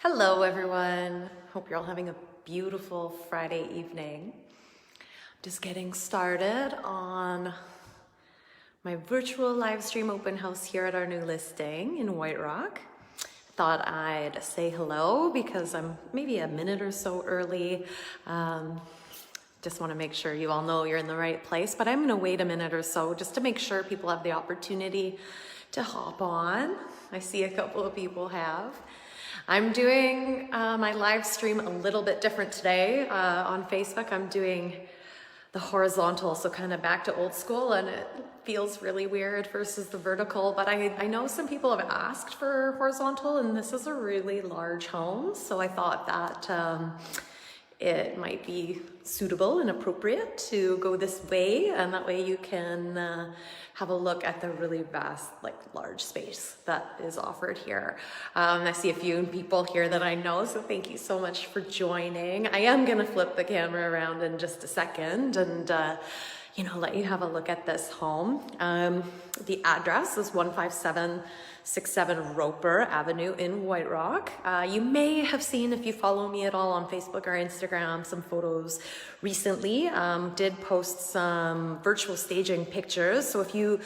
Hello everyone. Hope you're all having a beautiful Friday evening. Just getting started on my virtual live stream open house here at our new listing in White Rock. Thought I'd say hello because I'm maybe a minute or so early. Just want to make sure you all know you're in the right place, but I'm going to wait a minute or so just to make sure people have the opportunity to hop on. I see a couple of people have. I'm doing my live stream a little bit different today on Facebook. I'm doing the horizontal, so kind of back to old school, and it feels really weird versus the vertical, but I know some people have asked for horizontal, and this is a really large home, so I thought that it might be suitable and appropriate to go this way, and that way you can have a look at the really vast, large space that is offered here. I see a few people here that I know, so thank you so much for joining. I am gonna flip the camera around in just a second and let you have a look at this home. The address is 15767 Roper Avenue in White Rock. You may have seen, if you follow me at all on Facebook or Instagram, some photos recently. Did post some virtual staging pictures. So if you're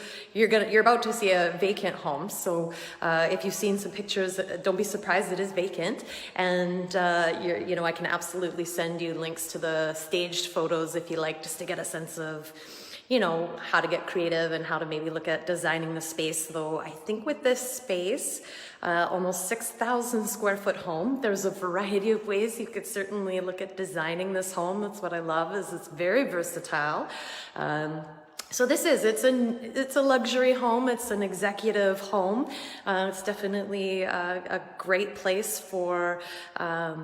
about to see a vacant home. So if you've seen some pictures, don't be surprised, it is vacant. And I can absolutely send you links to the staged photos if you like, just to get a sense of how to get creative and how to maybe look at designing the space. Though I think with this space, almost 6,000 square foot home, there's a variety of ways you could certainly look at designing this home. That's what I love, is it's very versatile. So it's a luxury home. It's an executive home. It's definitely a great place for a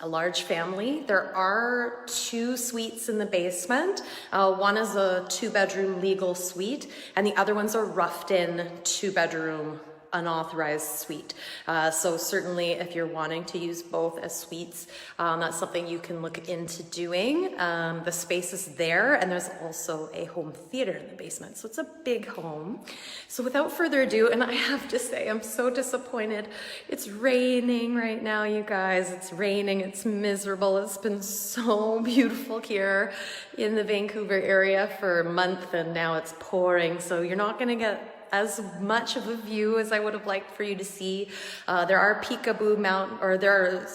large family. There are 2 suites in the basement. One is a 2-bedroom legal suite, and the other one's a roughed-in 2-bedroom unauthorized suite. So certainly if you're wanting to use both as suites, that's something you can look into doing. The space is there, and there's also a home theater in the basement. So it's a big home. So without further ado, and I have to say, I'm so disappointed. It's raining right now, you guys. It's raining, it's miserable. It's been so beautiful here in the Vancouver area for a month, and now it's pouring. So you're not gonna get as much of a view as I would have liked for you to see. There are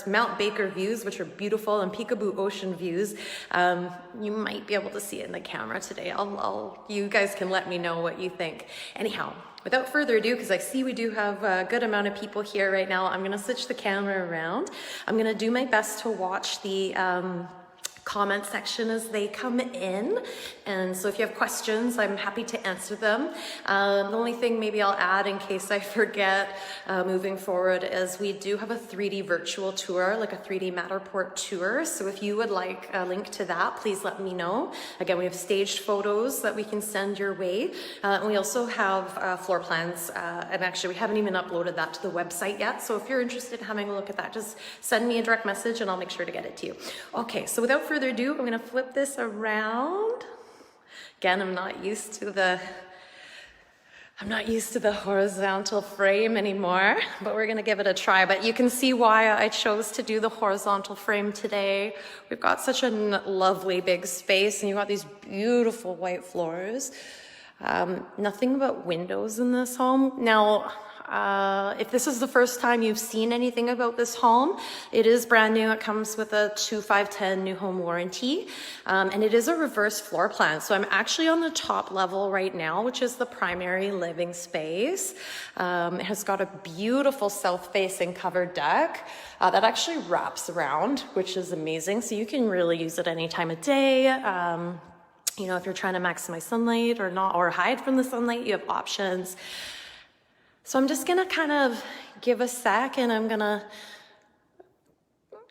Mount Baker views, which are beautiful, and Peekaboo ocean views. You might be able to see it in the camera today. You guys can let me know what you think. Anyhow, without further ado, because I see we do have a good amount of people here right now, I'm gonna switch the camera around. I'm gonna do my best to watch the comment section as they come in, and so if you have questions, I'm happy to answer them. The only thing maybe I'll add in case I forget moving forward is we do have a 3D virtual tour, like a 3D Matterport tour. So if you would like a link to that, please let me know. Again, we have staged photos that we can send your way. And we also have floor plans, and actually we haven't even uploaded that to the website yet. So if you're interested in having a look at that, just send me a direct message and I'll make sure to get it to you. Okay, so without further ado, I'm going to flip this around. Again, I'm not used to the horizontal frame anymore, but we're going to give it a try. But you can see why I chose to do the horizontal frame today. We've got such a lovely big space, and you've got these beautiful white floors. Nothing but windows in this home. Now, if this is the first time you've seen anything about this home, it is brand new. It comes with a 2510 new home warranty, and it is a reverse floor plan. So I'm actually on the top level right now, which is the primary living space. It has got a beautiful south-facing covered deck that actually wraps around, which is amazing. So you can really use it any time of day. If you're trying to maximize sunlight or hide from the sunlight, you have options. So I'm just gonna kind of give a sec, and I'm gonna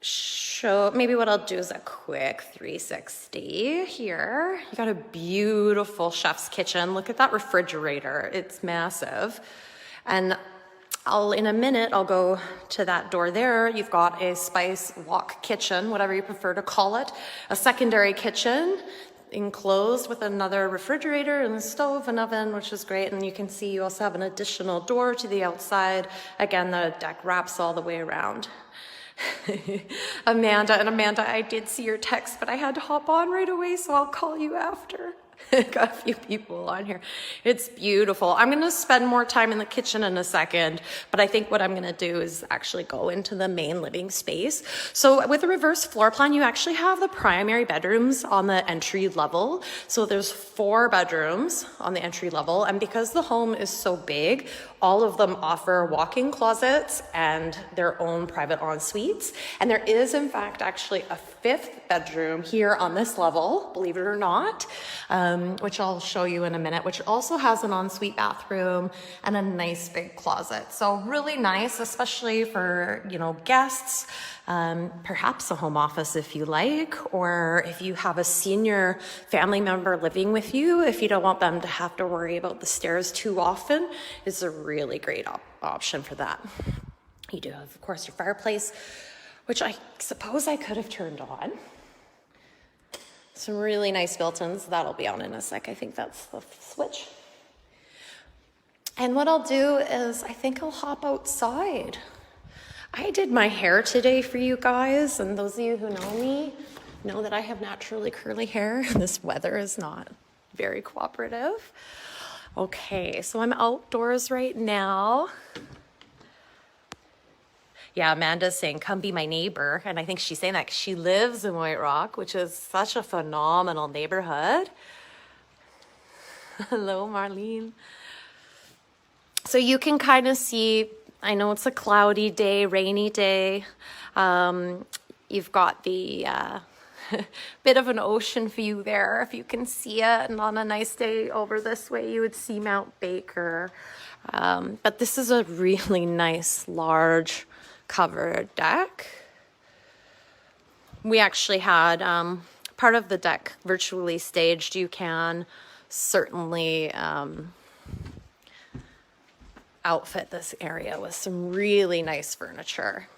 show, maybe what I'll do is a quick 360 here. You got a beautiful chef's kitchen. Look at that refrigerator, it's massive. And in a minute, I'll go to that door there. You've got a spice walk kitchen, whatever you prefer to call it, a secondary kitchen, enclosed with another refrigerator and a stove and oven, which is great. And you can see you also have an additional door to the outside. Again, the deck wraps all the way around. Amanda, I did see your text, but I had to hop on right away, so I'll call you after. Got a few people on here. It's beautiful. I'm going to spend more time in the kitchen in a second, but I think what I'm going to do is actually go into the main living space. So with a reverse floor plan, you actually have the primary bedrooms on the entry level. So there's 4 bedrooms on the entry level, and because the home is so big, all of them offer walk-in closets and their own private en-suites. And there is, in fact, actually a 5th bedroom here on this level, believe it or not, which I'll show you in a minute, which also has an ensuite bathroom and a nice big closet. So really nice, especially for, you know, guests, perhaps a home office if you like, or if you have a senior family member living with you, if you don't want them to have to worry about the stairs too often, it's a really great option for that. You do have, of course, your fireplace, which I suppose I could have turned on. Some really nice built-ins. That'll be on in a sec. I think that's the switch. And what I'll do is I think I'll hop outside. I did my hair today for you guys, and those of you who know me know that I have naturally curly hair. This weather is not very cooperative. Okay, so I'm outdoors right now. Yeah, Amanda's saying, come be my neighbor. And I think she's saying that she lives in White Rock, which is such a phenomenal neighborhood. Hello, Marlene. So you can kind of see, I know it's a cloudy day, rainy day. You've got the bit of an ocean view there, if you can see it. And on a nice day over this way, you would see Mount Baker. But this is a really nice, large, covered deck. We actually had part of the deck virtually staged. You can certainly outfit this area with some really nice furniture.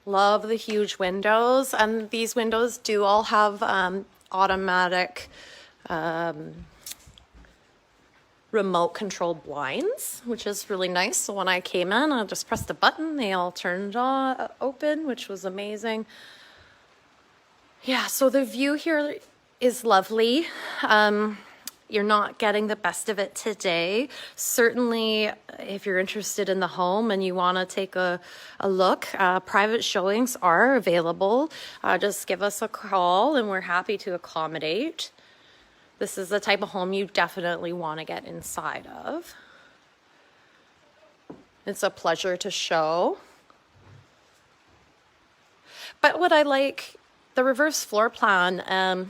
Love the huge windows, and these windows do all have automatic remote controlled blinds, which is really nice. So when I came in, I just pressed a button, they all turned on, open, which was amazing. Yeah, so the view here is lovely. You're not getting the best of it today. Certainly, if you're interested in the home and you want to take a look, private showings are available. Just give us a call and we're happy to accommodate. This is the type of home you definitely want to get inside of. It's a pleasure to show. But what I like, the reverse floor plan,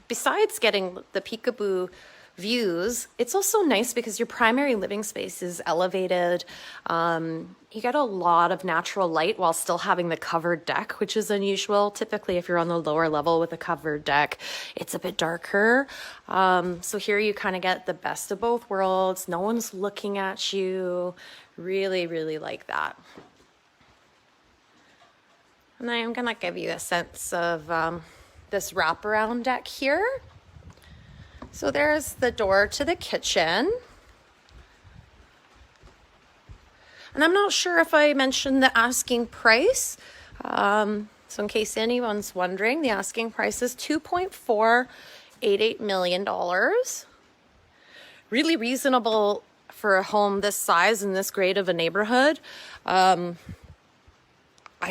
besides getting the peekaboo views, it's also nice because your primary living space is elevated. You get a lot of natural light while still having the covered deck, which is unusual. Typically, if you're on the lower level with a covered deck, it's a bit darker. So here you kind of get the best of both worlds. No one's looking at you. Really, really like that. And I am going to give you a sense of this wraparound deck here. So there's the door to the kitchen. And I'm not sure if I mentioned the asking price. So in case anyone's wondering, the asking price is $2.488 million. Really reasonable for a home this size in this great of a neighborhood. I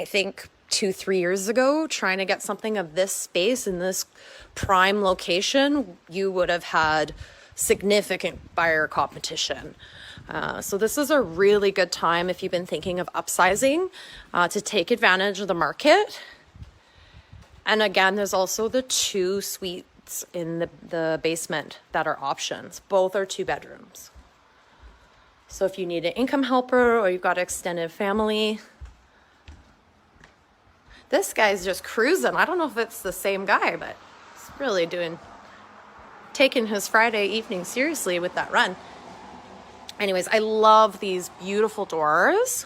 think 2-3 years ago, trying to get something of this space in this prime location, you would have had significant buyer competition. So this is a really good time if you've been thinking of upsizing to take advantage of the market. And again, there's also the 2 suites in the basement that are options. Both are 2 bedrooms. So if you need an income helper or you've got an extended family, this guy's just cruising. I don't know if it's the same guy, but he's really taking his Friday evening seriously with that run. Anyways, I love these beautiful doors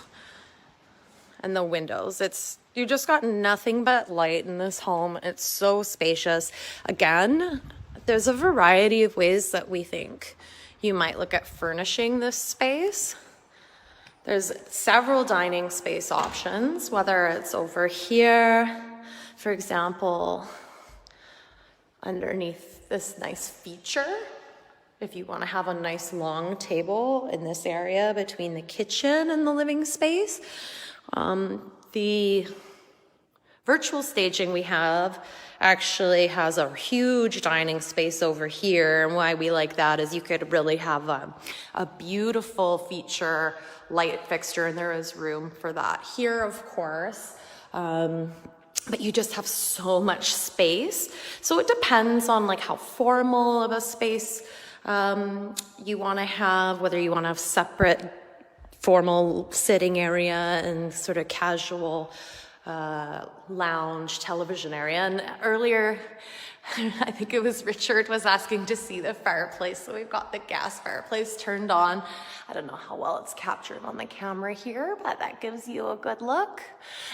and the windows. You just got nothing but light in this home. It's so spacious. Again, there's a variety of ways that we think you might look at furnishing this space. There's several dining space options, whether it's over here, for example, underneath this nice feature, if you want to have a nice long table in this area between the kitchen and the living space. The virtual staging we have actually has a huge dining space over here, and why we like that is you could really have a beautiful feature light fixture, and there is room for that here, of course. But you just have so much space. So it depends on like how formal of a space you want to have, whether you want to have separate formal sitting area and sort of casual lounge television area. And earlier, I think it was Richard was asking to see the fireplace. So we've got the gas fireplace turned on. I don't know how well it's captured on the camera here, but that gives you a good look.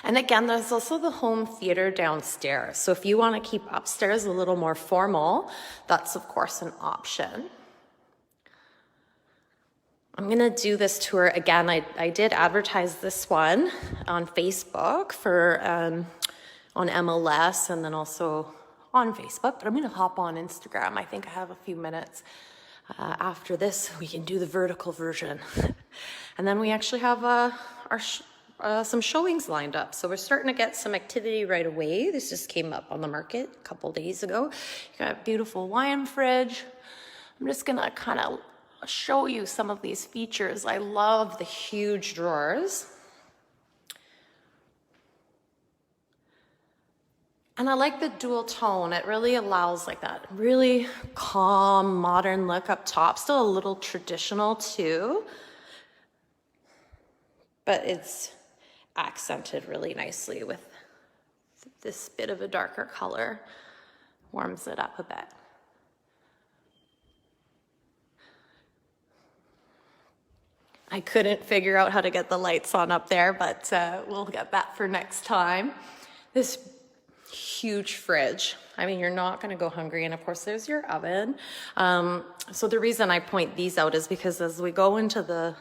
And again, there's also the home theater downstairs. So if you want to keep upstairs a little more formal, that's of course an option. I'm gonna do this tour again. I did advertise this one on Facebook for on MLS and then also on Facebook, but I'm gonna hop on Instagram. I think I have a few minutes. After this, we can do the vertical version. And then we actually have some showings lined up. So we're starting to get some activity right away. This just came up on the market a couple days ago. You got a beautiful wine fridge. I'm just gonna kind of show you some of these features. I love the huge drawers. And I like the dual tone. It really allows like that really calm, modern look up top. Still a little traditional too, but it's accented really nicely with this bit of a darker color. Warms it up a bit. I couldn't figure out how to get the lights on up there, but we'll get that for next time. This huge fridge. I mean, you're not gonna go hungry. And of course there's your oven. So the reason I point these out is because as we go into the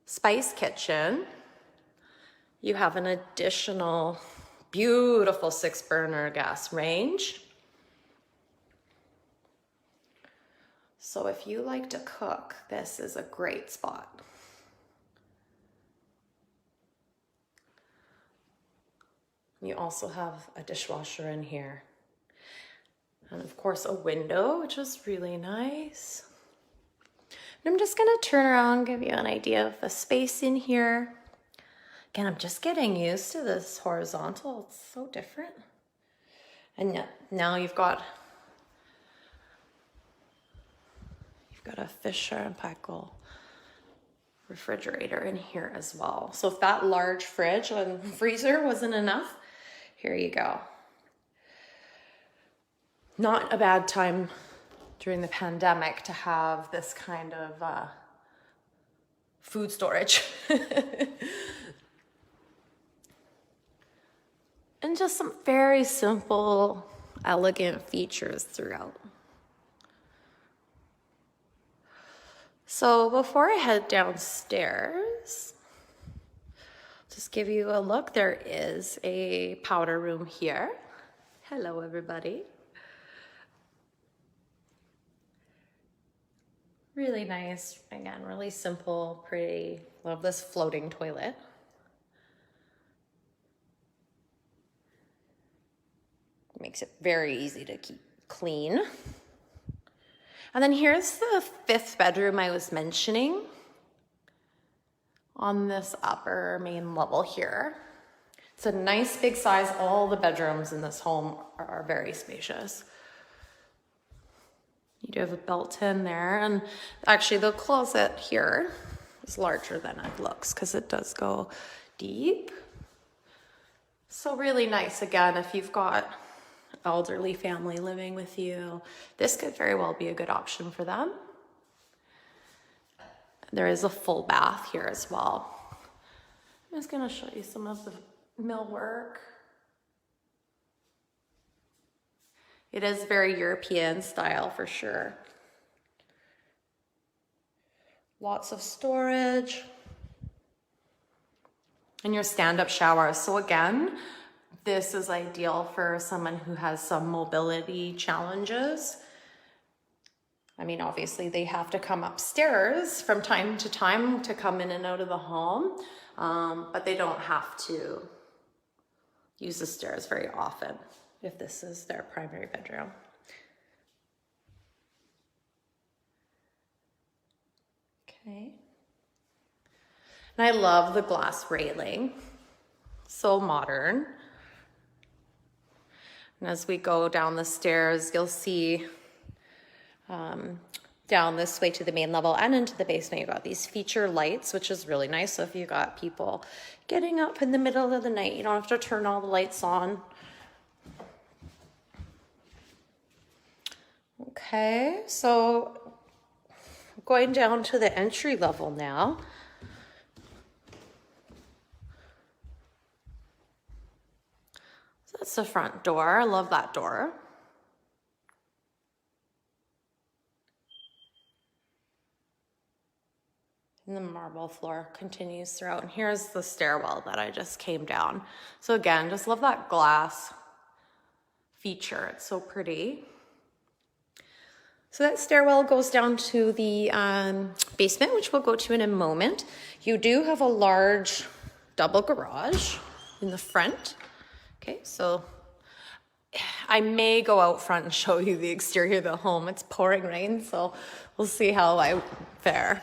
spice kitchen, you have an additional beautiful 6-burner gas range. So if you like to cook, this is a great spot. You also have a dishwasher in here. And of course a window, which is really nice. And I'm just gonna turn around, give you an idea of the space in here. Again, I'm just getting used to this horizontal, it's so different. And yet now you've got a Fisher and Paykel refrigerator in here as well. So if that large fridge and freezer wasn't enough, here you go. Not a bad time during the pandemic to have this kind of food storage. And just some very simple, elegant features throughout. So before I head downstairs, just give you a look. There is a powder room here. Hello, everybody. Really nice, again, really simple, pretty. Love this floating toilet. Makes it very easy to keep clean. And then here's the 5th bedroom I was mentioning on this upper main level here. It's a nice big size. All the bedrooms in this home are very spacious. You do have a built-in there, and actually the closet here is larger than it looks because it does go deep. So really nice. Again, if you've got elderly family living with you, this could very well be a good option for them. There is a full bath here as well. I'm just going to show you some of the millwork. It is very European style for sure. Lots of storage. and your stand-up shower. So again, this is ideal for someone who has some mobility challenges. I mean, obviously they have to come upstairs from time to time to come in and out of the home, but they don't have to use the stairs very often if this is their primary bedroom. Okay. And I love the glass railing, so modern. And as we go down the stairs, you'll see down this way to the main level and into the basement, you've got these feature lights, which is really nice. So if you've got people getting up in the middle of the night, you don't have to turn all the lights on. Okay, so going down to the entry level now. So that's the front door. I love that door. And the marble floor continues throughout. And here's the stairwell that I just came down. So again, just love that glass feature. It's so pretty. So that stairwell goes down to the basement, which we'll go to in a moment. You do have a large double garage in the front. Okay, so I may go out front and show you the exterior of the home. It's pouring rain, so we'll see how I fare.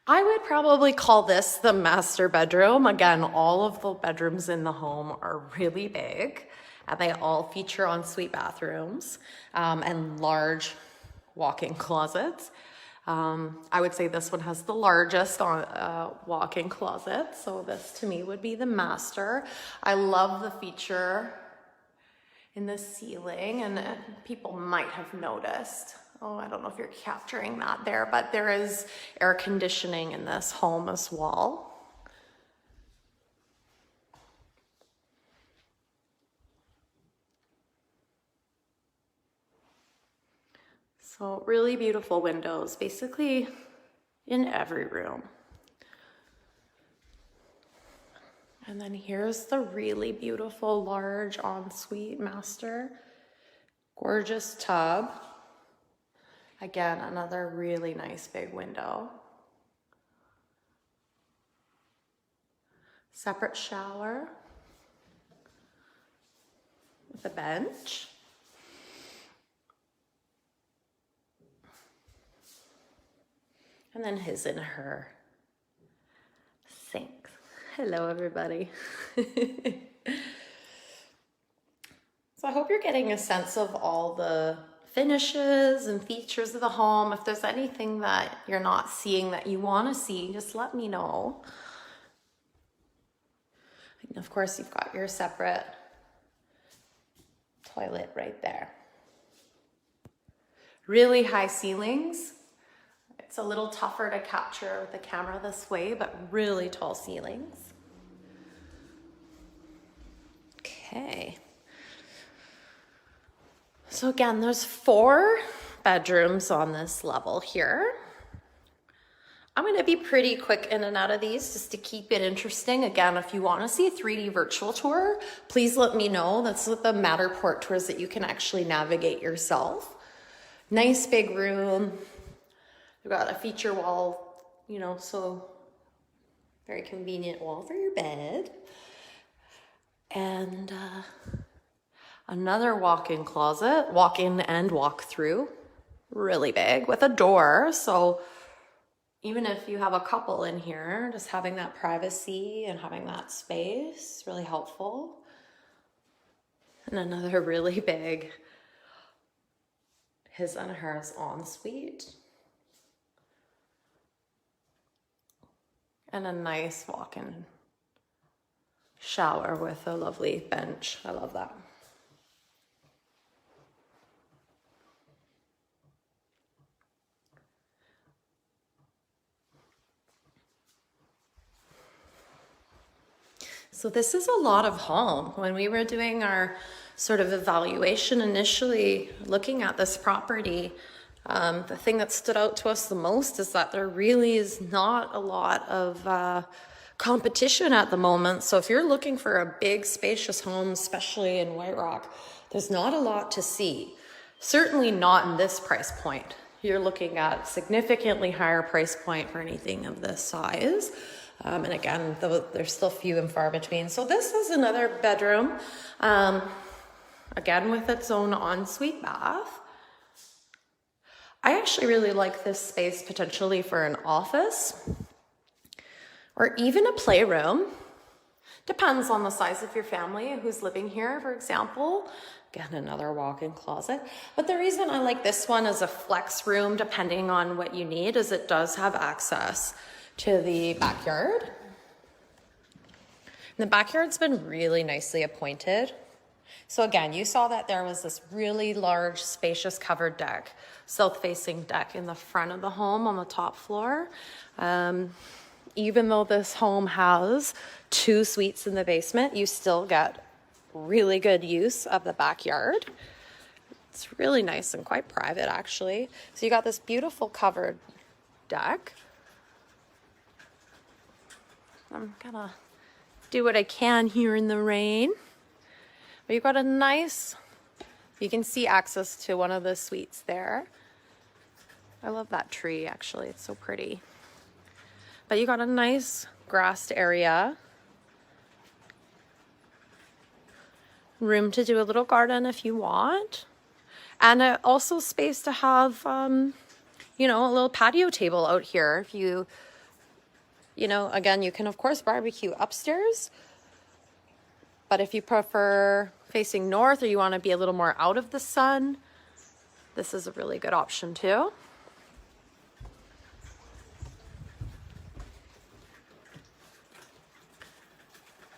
I would probably call this the master bedroom. Again, all of the bedrooms in the home are really big, and they all feature ensuite bathrooms and large walk-in closets. I would say this one has the largest walk-in closet, so this to me would be the master. I love the feature in the ceiling, and people might have noticed. Oh, I don't know if you're capturing that there, but there is air conditioning in this home as well. So really beautiful windows, basically in every room. And then here's the really beautiful large ensuite master. Gorgeous tub. Again, another really nice big window. Separate shower with a bench. And then his and her sinks. Hello, everybody. So I hope you're getting a sense of all the finishes and features of the home. If there's anything that you're not seeing that you want to see, just let me know. And of course, you've got your separate toilet right there. Really high ceilings. It's a little tougher to capture with the camera this way, but really tall ceilings. Okay. So again, there's 4 bedrooms on this level here. I'm going to be pretty quick in and out of these just to keep it interesting. Again, if you want to see a 3D virtual tour, please let me know. That's the Matterport tours that you can actually navigate yourself. Nice big room. You've got a feature wall, you know, so very convenient wall for your bed. And another walk-in closet, walk-in and walk-through, really big with a door. So even if you have a couple in here, just having that privacy and having that space, really helpful. And another really big his and hers ensuite. And a nice walk-in shower with a lovely bench. I love that. So this is a lot of home. When we were doing our sort of evaluation initially, looking at this property, The thing that stood out to us the most is that there really is not a lot of competition at the moment. So if you're looking for a big, spacious home, especially in White Rock, there's not a lot to see. Certainly not in this price point. You're looking at significantly higher price point for anything of this size. And again, there's still few and far between. So this is another bedroom, again with its own ensuite bath. I actually really like this space potentially for an office or even a playroom. Depends on the size of your family, who's living here, for example. Again, another walk-in closet. But the reason I like this one as a flex room, depending on what you need, is it does have access to the backyard. And the backyard's been really nicely appointed. So again, you saw that there was this really large, spacious covered deck, south-facing deck in the front of the home on the top floor. Even though this home has 2 suites in the basement, you still get really good use of the backyard. It's really nice and quite private, actually. So you got this beautiful covered deck. I'm gonna do what I can here in the rain. But you've got a nice, you can see access to one of the suites there. I love that tree, actually. It's so pretty. But you got a nice grassed area. Room to do a little garden if you want. And also space to have, you know, a little patio table out here. If you know, again, you can of course barbecue upstairs. But if you prefer facing north or you want to be a little more out of the sun, this is a really good option too.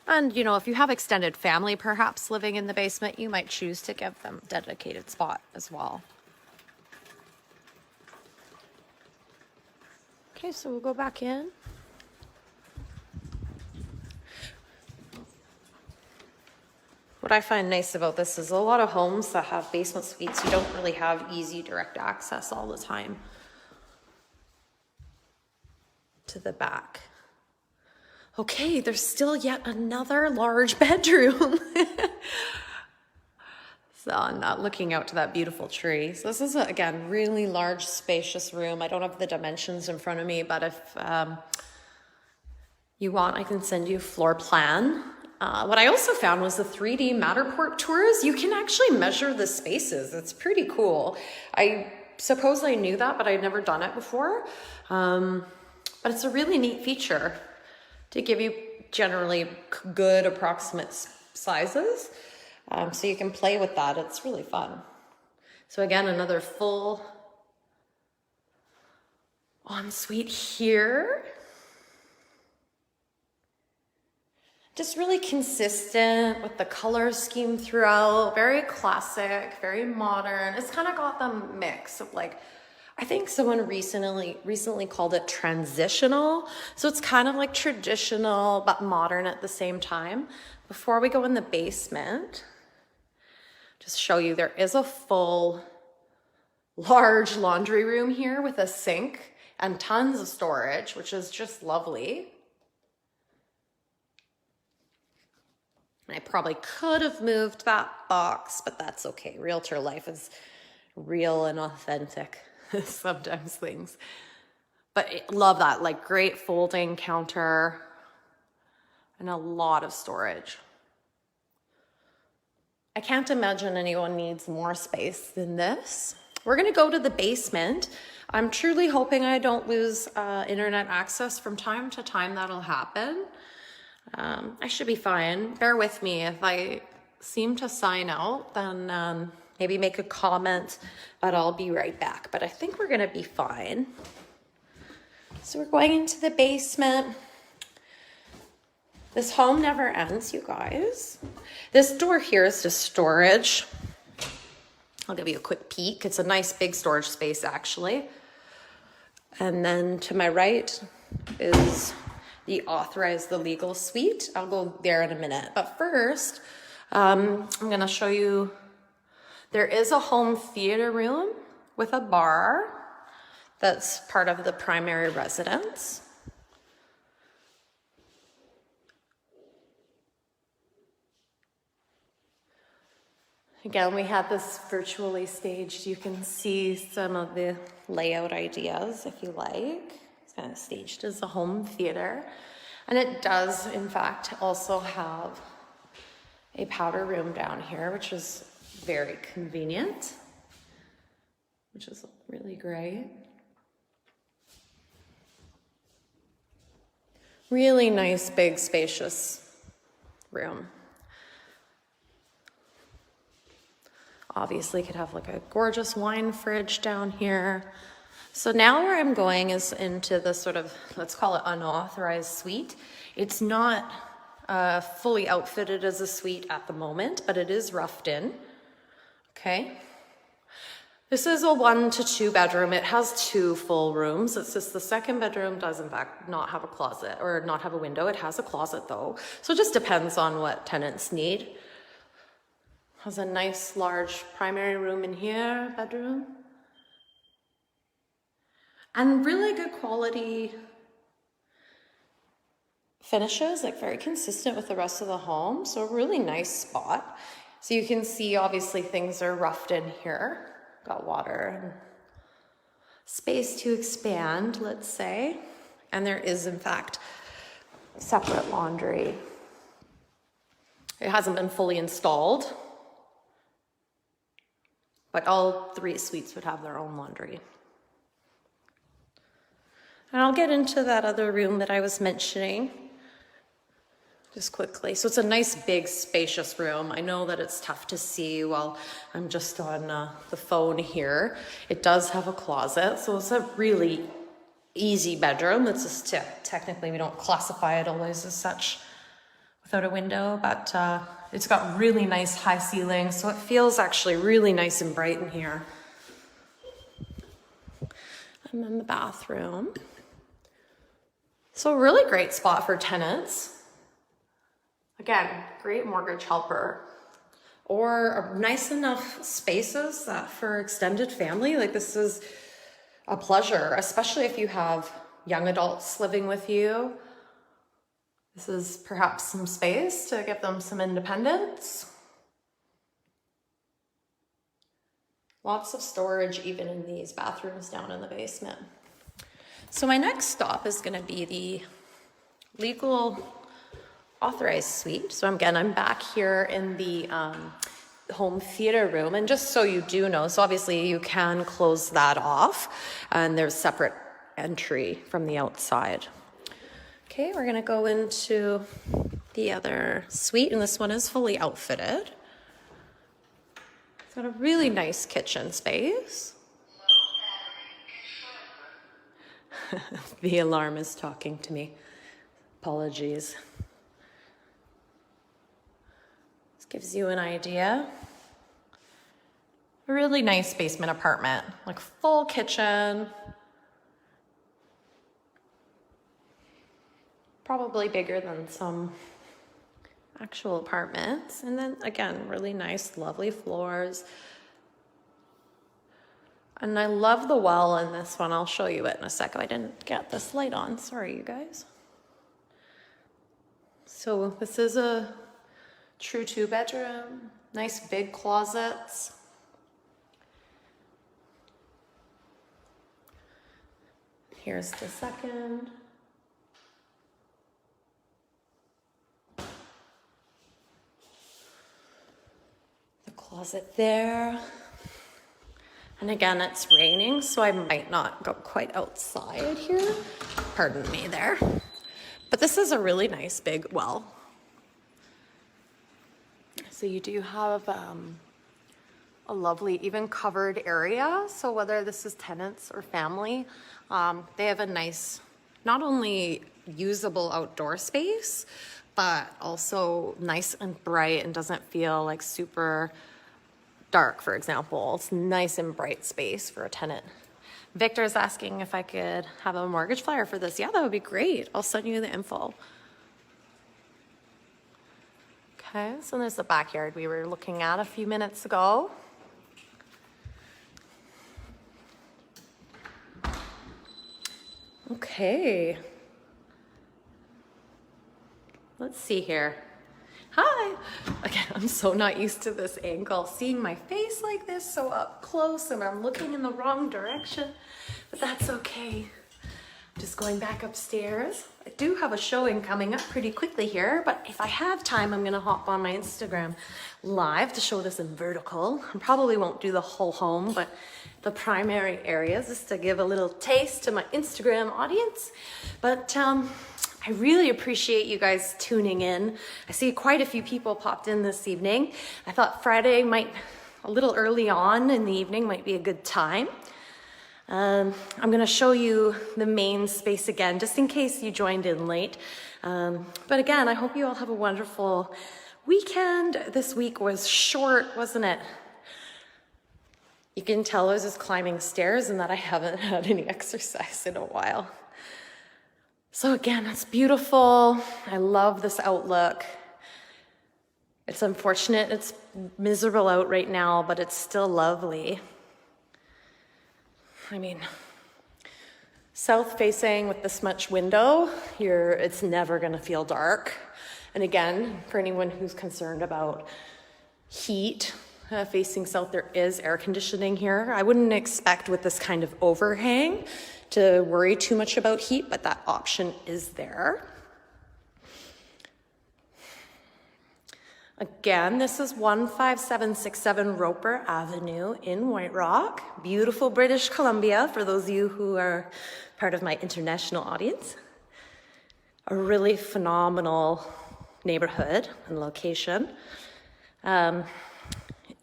And, you know, if you have extended family perhaps living in the basement, you might choose to give them a dedicated spot as well. Okay, so we'll go back in. What I find nice about this is a lot of homes that have basement suites, you don't really have easy direct access all the time to the back. Okay, there's still yet another large bedroom. So I'm not looking out to that beautiful tree. So this is, again, really large, spacious room. I don't have the dimensions in front of me, but if you want, I can send you a floor plan. What I also found was the 3D Matterport tours. You can actually measure the spaces. It's pretty cool. I suppose I knew that, but I'd never done it before. But it's a really neat feature to give you generally good approximate sizes. So you can play with that. It's really fun. So again, another full ensuite here. Just really consistent with the color scheme throughout. Very classic, very modern. It's kind of got the mix of like, I think someone recently called it transitional. So it's kind of like traditional, but modern at the same time. Before we go in the basement, just show you there is a full large laundry room here with a sink and tons of storage, which is just lovely. And I probably could have moved that box, but that's okay. Realtor life is real and authentic. Sometimes things, but love that, like great folding counter and a lot of storage. I can't imagine anyone needs more space than this. We're gonna go to the basement. I'm truly hoping I don't lose internet access from time to time. That'll happen. I should be fine. Bear with me. If I seem to sign out, then maybe make a comment, but I'll be right back. But I think we're gonna be fine. So we're going into the basement. This home never ends, you guys. This door here is just storage. I'll give you a quick peek. It's a nice big storage space, actually. And then to my right is the authorized, the legal suite. I'll go there in a minute. But first, I'm gonna show you, there is a home theater room with a bar that's part of the primary residence. Again, we have this virtually staged. You can see some of the layout ideas if you like. It's kind of staged as a home theater. And it does, in fact, also have a powder room down here, which is very convenient, which is really great. Really nice, big, spacious room. Obviously could have like a gorgeous wine fridge down here. So now where I'm going is into the sort of, let's call it unauthorized suite. It's not fully outfitted as a suite at the moment, but it is roughed in, okay? This is a 1 to 2 bedroom. It has 2 full rooms. It's just the second bedroom does in fact not have a closet or not have a window. It has a closet though. So it just depends on what tenants need. Has a nice large primary room in here, bedroom. And really good quality finishes, like very consistent with the rest of the home. So a really nice spot. So you can see obviously things are roughed in here. Got water and space to expand, let's say. And there is in fact separate laundry. It hasn't been fully installed, but all 3 suites would have their own laundry. And I'll get into that other room that I was mentioning just quickly. So it's a nice, big, spacious room. I know that it's tough to see while I'm just on the phone here. It does have a closet, so it's a really easy bedroom. It's just technically we don't classify it always as such without a window, but it's got really nice high ceilings, so it feels actually really nice and bright in here. And then the bathroom. So a really great spot for tenants. Again, great mortgage helper. Or nice enough spaces that for extended family, like this is a pleasure, especially if you have young adults living with you. This is perhaps some space to give them some independence. Lots of storage even in these bathrooms down in the basement. So my next stop is going to be the legal authorized suite. So again, I'm back here in the home theater room. And just so you do know, so obviously you can close that off and there's separate entry from the outside. Okay, we're gonna go into the other suite, and this one is fully outfitted. It's got a really nice kitchen space. The alarm is talking to me. Apologies. This gives you an idea. A really nice basement apartment, like full kitchen. Probably bigger than some actual apartments. And then again, really nice, lovely floors. And I love the well in this one. I'll show you it in a sec. I didn't get this light on. Sorry, you guys. So this is a true 2-bedroom, nice big closets. Here's the second. Closet there. And again, it's raining, so I might not go quite outside here. Pardon me there. But this is a really nice big well. So you do have a lovely, even covered area. So whether this is tenants or family, they have a nice, not only usable outdoor space, but also nice and bright and doesn't feel like super dark, for example. It's nice and bright space for a tenant. Victor's asking if I could have a mortgage flyer for this. Yeah, that would be great. I'll send you the info. Okay, so there's the backyard we were looking at a few minutes ago. Okay. Let's see here. Hi. Again, I'm so not used to this angle, seeing my face like this so up close, and I'm looking in the wrong direction, but that's okay. Just going back upstairs. I do have a showing coming up pretty quickly here, but if I have time, I'm gonna hop on my Instagram live to show this in vertical. I probably won't do the whole home, but the primary areas, just to give a little taste to my Instagram audience. But I really appreciate you guys tuning in. I see quite a few people popped in this evening. I thought Friday a little early on in the evening might be a good time. I'm going to show you the main space again, just in case you joined in late. But again, I hope you all have a wonderful weekend. This week was short, wasn't it? You can tell I was just climbing stairs and that I haven't had any exercise in a while. So again, it's beautiful. I love this outlook. It's unfortunate it's miserable out right now, but it's still lovely. I mean, south facing with this much window, it's never gonna feel dark. And again, for anyone who's concerned about heat, facing south, there is air conditioning here. I wouldn't expect with this kind of overhang to worry too much about heat, but that option is there. Again, this is 15767 Roper Avenue in White Rock, beautiful British Columbia, for those of you who are part of my international audience. A really phenomenal neighborhood and location.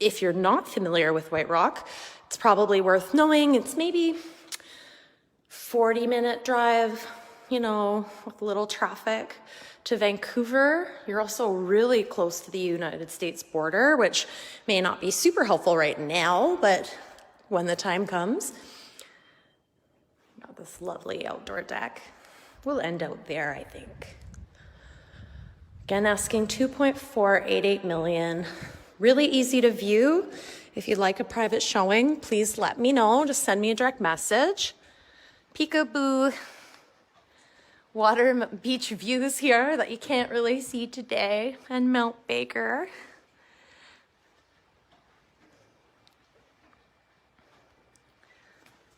If you're not familiar with White Rock, it's probably worth knowing. It's maybe 40-minute drive, with a little traffic, to Vancouver. You're also really close to the United States border, which may not be super helpful right now, but when the time comes. Got this lovely outdoor deck. We'll end out there, I think. Again, asking 2.488 million. Really easy to view. If you'd like a private showing, please let me know. Just send me a direct message. Peekaboo. Water beach views here that you can't really see today, and Mount Baker.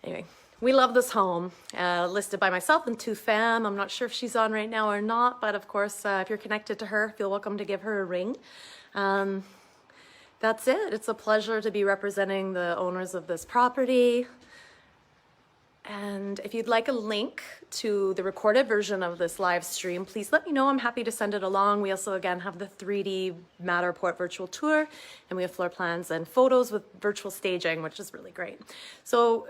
Anyway, we love this home, listed by myself and 2Fam. I'm not sure if she's on right now or not, but of course, if you're connected to her, feel welcome to give her a ring. That's it. It's a pleasure to be representing the owners of this property. And if you'd like a link to the recorded version of this live stream, please let me know. I'm happy to send it along. We also, again, have the 3D Matterport virtual tour, and we have floor plans and photos with virtual staging, which is really great. So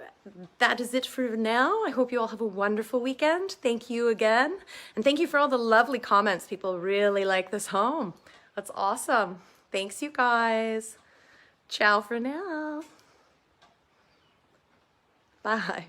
that is it for now. I hope you all have a wonderful weekend. Thank you again. And thank you for all the lovely comments. People really like this home. That's awesome. Thanks, you guys. Ciao for now. Bye.